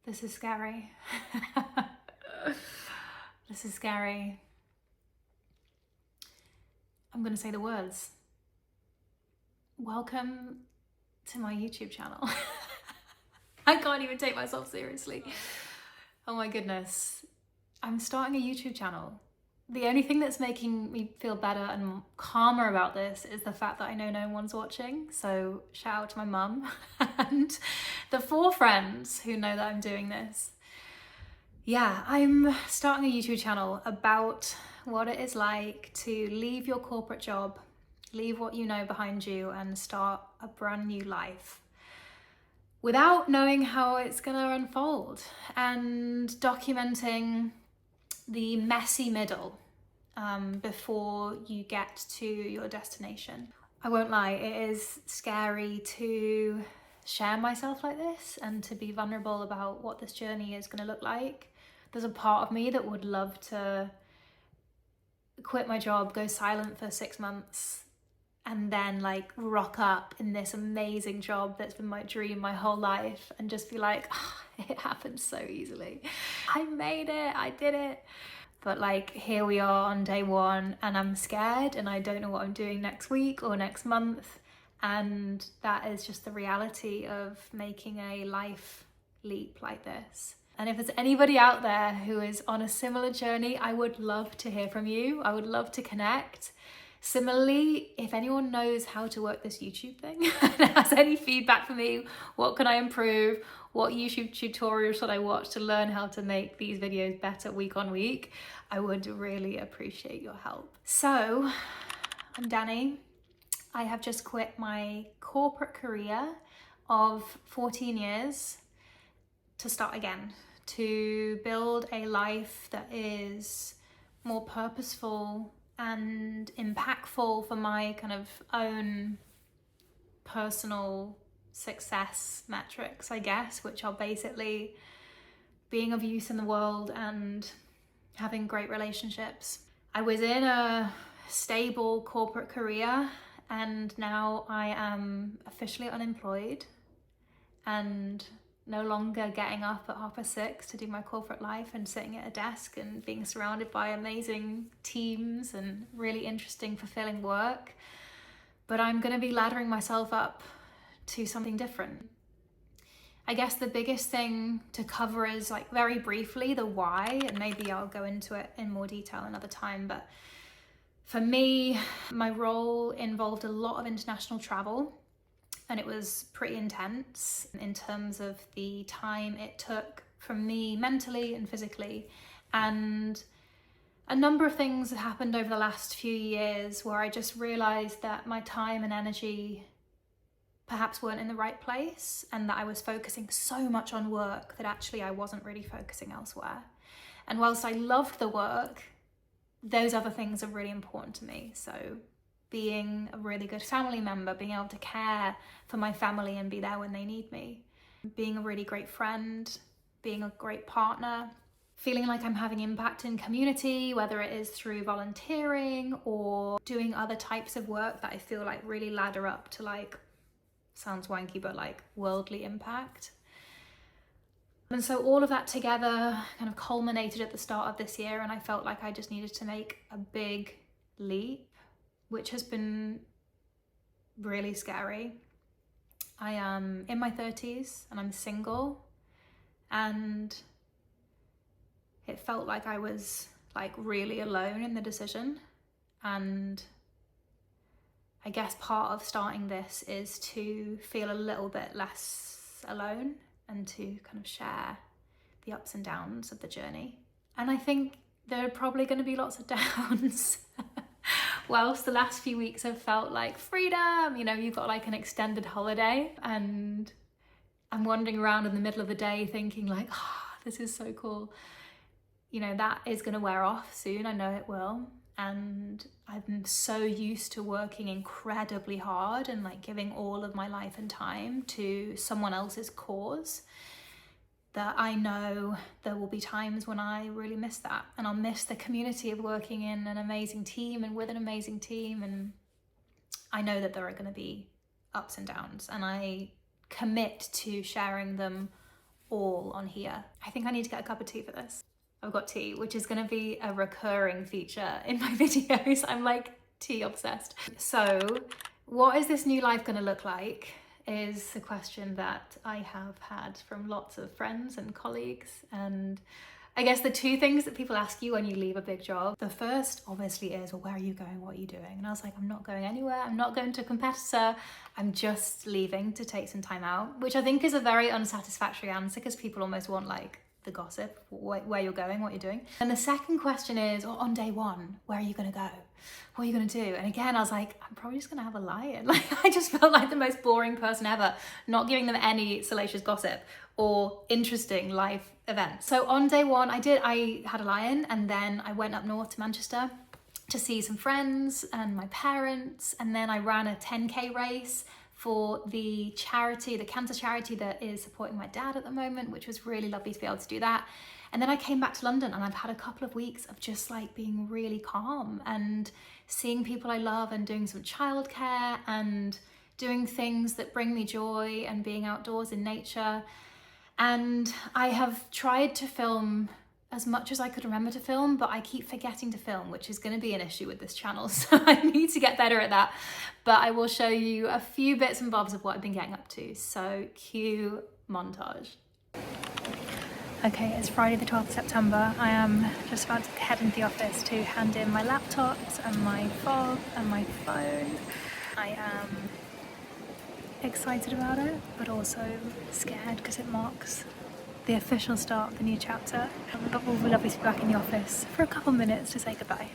This is scary. This is scary. I'm gonna say the words. Welcome to my YouTube channel. I can't even take myself seriously. Oh my goodness. I'm starting a YouTube channel. The only thing that's making me feel better and calmer about this is the fact that I know no one's watching. So shout out to my mum and the 4 friends who know that I'm doing this. Yeah, I'm starting a YouTube channel about what it is like to leave your corporate job, leave what you know behind you and start a brand new life without knowing how it's gonna unfold, and documenting the messy middle before you get to your destination. I won't lie, it is scary to share myself like this and to be vulnerable about what this journey is going to look like. There's a part of me that would love to quit my job, go silent for 6 months, and then like rock up in this amazing job that's been my dream my whole life and just be like, oh, it happened so easily. I made it, I did it. But like, here we are on day 1 and I'm scared and I don't know what I'm doing next week or next month. And that is just the reality of making a life leap like this. And if there's anybody out there who is on a similar journey, I would love to hear from you. I would love to connect. Similarly, if anyone knows how to work this YouTube thing and has any feedback for me, what can I improve? What YouTube tutorials should I watch to learn how to make these videos better week on week? I would really appreciate your help. So, I'm Danny. I have just quit my corporate career of 14 years to start again, to build a life that is more purposeful and impactful for my kind of own personal success metrics, I guess, which are basically being of use in the world and having great relationships. I was in a stable corporate career and now I am officially unemployed and no longer getting up at 6:30 to do my corporate life and sitting at a desk and being surrounded by amazing teams and really interesting, fulfilling work. But I'm going to be laddering myself up to something different. I guess the biggest thing to cover is, like, very briefly, the why, and maybe I'll go into it in more detail another time. But for me, my role involved a lot of international travel. And it was pretty intense in terms of the time it took from me mentally and physically. And a number of things have happened over the last few years where I just realized that my time and energy perhaps weren't in the right place, and that I was focusing so much on work that actually I wasn't really focusing elsewhere. And whilst I loved the work, those other things are really important to me. So being a really good family member, being able to care for my family and be there when they need me, being a really great friend, being a great partner, feeling like I'm having impact in community, whether it is through volunteering or doing other types of work that I feel like really ladder up to, like, sounds wanky, but like worldly impact. And so all of that together kind of culminated at the start of this year, and I felt like I just needed to make a big leap, which has been really scary. I am in my 30s and I'm single, and it felt like I was like really alone in the decision. And I guess part of starting this is to feel a little bit less alone and to kind of share the ups and downs of the journey. And I think there are probably going to be lots of downs. Whilst the last few weeks have felt like freedom, you know, you've got like an extended holiday, and I'm wandering around in the middle of the day thinking like, oh, this is so cool. You know, that is going to wear off soon. I know it will. And I'm so used to working incredibly hard and like giving all of my life and time to someone else's cause that I know there will be times when I really miss that, and I'll miss the community of working in an amazing team and with an amazing team. And I know that there are going to be ups and downs, and I commit to sharing them all on here. I think I need to get a cup of tea for this. I've got tea, which is going to be a recurring feature in my videos. I'm like tea obsessed. So what is this new life going to look like is a question that I have had from lots of friends and colleagues. And I guess the two things that people ask you when you leave a big job, the first obviously is, well, where are you going? What are you doing? And I was like, I'm not going anywhere. I'm not going to a competitor. I'm just leaving to take some time out, which I think is a very unsatisfactory answer because people almost want like the gossip, where you're going, what you're doing. And the second question is, well, on day one, where are you going to go? What are you going to do? And again, I was like, I'm probably just going to have a lie-in. Like, I just felt like the most boring person ever, not giving them any salacious gossip or interesting life events. So on day one, I had a lie-in, and then I went up north to Manchester to see some friends and my parents. And then I ran a 10K race for the charity, the cancer charity that is supporting my dad at the moment, which was really lovely to be able to do that. And then I came back to London, and I've had a couple of weeks of just like being really calm and seeing people I love and doing some childcare and doing things that bring me joy and being outdoors in nature. And I have tried to film as much as I could remember to film, but I keep forgetting to film, which is going to be an issue with this channel. So I need to get better at that. But I will show you a few bits and bobs of what I've been getting up to. So cue montage. Okay, it's Friday the 12th of September. I am just about to head into the office to hand in my laptops and my fob and my phone. I am excited about it, but also scared because it marks the official start of the new chapter. But we'll be lovely to be back in the office for a couple minutes to say goodbye.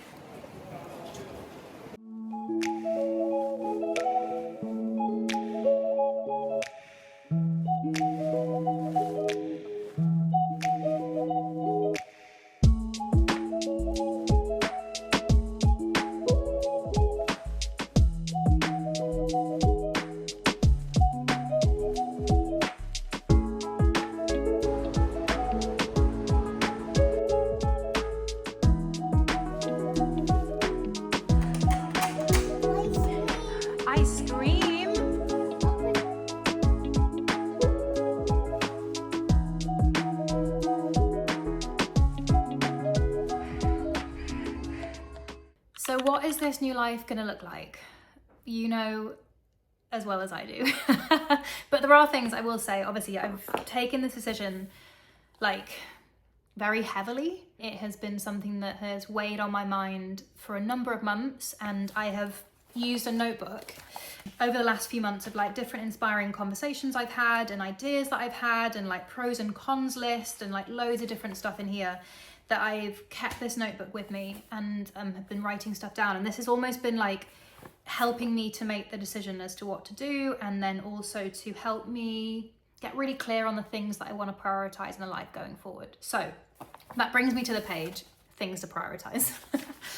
So what is this new life gonna look like? You know as well as I do. But there are things I will say. Obviously, I've taken this decision like very heavily. It has been something that has weighed on my mind for a number of months, and I have used a notebook over the last few months of like different inspiring conversations I've had and ideas that I've had and like pros and cons list and like loads of different stuff in here, that I've kept this notebook with me and have been writing stuff down. And this has almost been like helping me to make the decision as to what to do, and then also to help me get really clear on the things that I want to prioritize in the life going forward. So that brings me to the page, things to prioritize.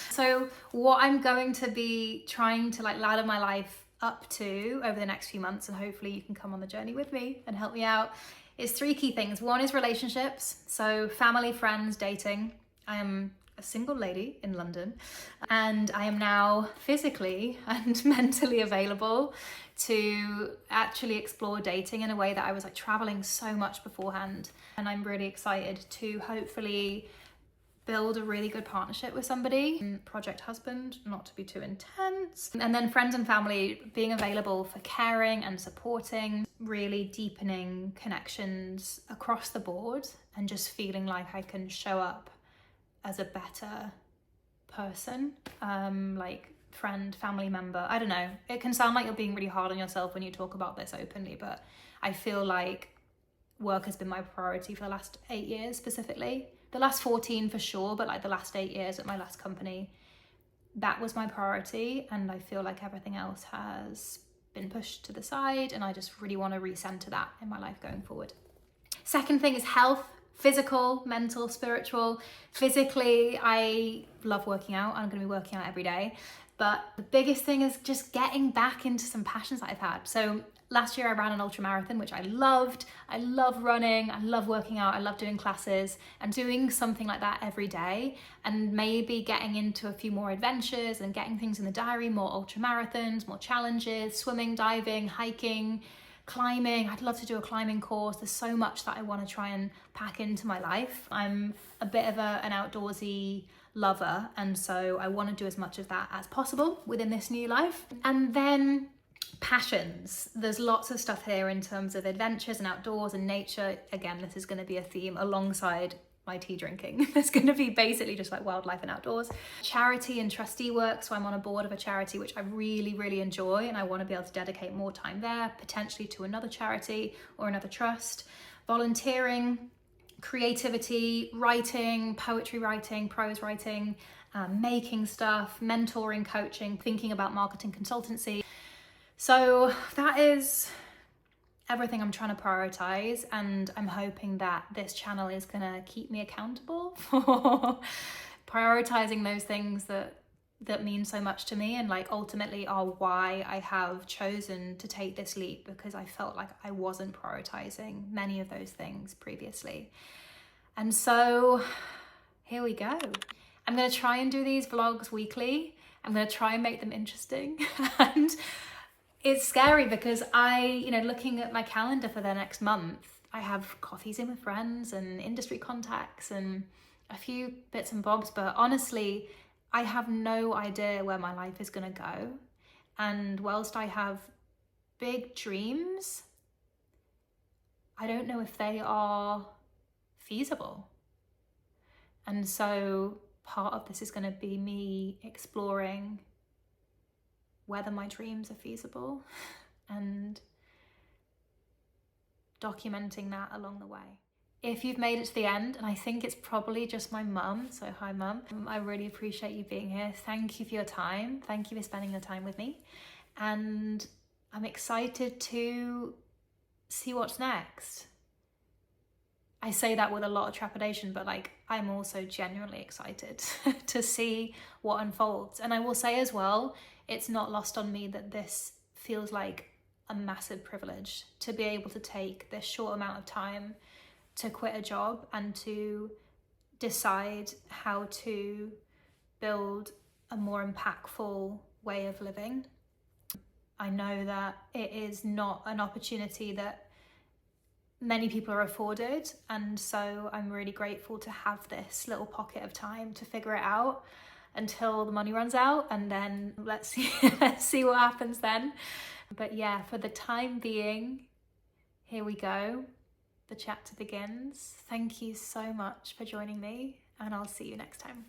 So what I'm going to be trying to like ladder my life up to over the next few months, and hopefully you can come on the journey with me and help me out, is three key things. One is relationships, so family, friends, dating. I am a single lady in London, and I am now physically and mentally available to actually explore dating in a way that I was like traveling so much beforehand. And I'm really excited to hopefully build a really good partnership with somebody. Project husband, not to be too intense. And then friends and family, being available for caring and supporting, really deepening connections across the board, and just feeling like I can show up as a better person, like friend, family member. I don't know, it can sound like you're being really hard on yourself when you talk about this openly, but I feel like work has been my priority for the last 8 years specifically. The last 14 for sure, but like the last 8 years at my last company, that was my priority. And I feel like everything else has been pushed to the side, and I just really want to recenter that in my life going forward. Second thing is health, physical, mental, spiritual. Physically, I love working out. I'm going to be working out every day. But the biggest thing is just getting back into some passions that I've had. So last year I ran an ultra marathon, which I loved. I love running, I love working out, I love doing classes, and doing something like that every day, and maybe getting into a few more adventures and getting things in the diary, more ultra marathons, more challenges, swimming, diving, hiking, climbing. I'd love to do a climbing course. There's so much that I want to try and pack into my life. I'm a bit of an outdoorsy lover, and so I want to do as much of that as possible within this new life. And then passions. There's lots of stuff here in terms of adventures and outdoors and nature. Again, this is going to be a theme alongside my tea drinking. It's going to be basically just like wildlife and outdoors. Charity and trustee work. So I'm on a board of a charity which I really, really enjoy, and I want to be able to dedicate more time there, potentially to another charity or another trust. Volunteering, creativity, writing, poetry writing, prose writing, making stuff, mentoring, coaching, thinking about marketing consultancy. So that is everything I'm trying to prioritize, and I'm hoping that this channel is gonna keep me accountable for prioritizing those things that mean so much to me, and like ultimately are why I have chosen to take this leap, because I felt like I wasn't prioritizing many of those things previously. And so here we go. I'm gonna try and do these vlogs weekly. I'm gonna try and make them interesting. And it's scary because looking at my calendar for the next month, I have coffees in with friends and industry contacts and a few bits and bobs, but honestly, I have no idea where my life is gonna go. And whilst I have big dreams, I don't know if they are feasible. And so part of this is gonna be me exploring whether my dreams are feasible and documenting that along the way. If you've made it to the end, and I think it's probably just my mum, so hi mum, I really appreciate you being here. Thank you for your time. Thank you for spending your time with me. And I'm excited to see what's next. I say that with a lot of trepidation, but like I'm also genuinely excited to see what unfolds. And I will say as well, it's not lost on me that this feels like a massive privilege to be able to take this short amount of time to quit a job and to decide how to build a more impactful way of living. I know that it is not an opportunity that many people are afforded, and so I'm really grateful to have this little pocket of time to figure it out until the money runs out, and then let's see what happens then. But yeah, for the time being, here we go. The chapter begins. Thank you so much for joining me, and I'll see you next time.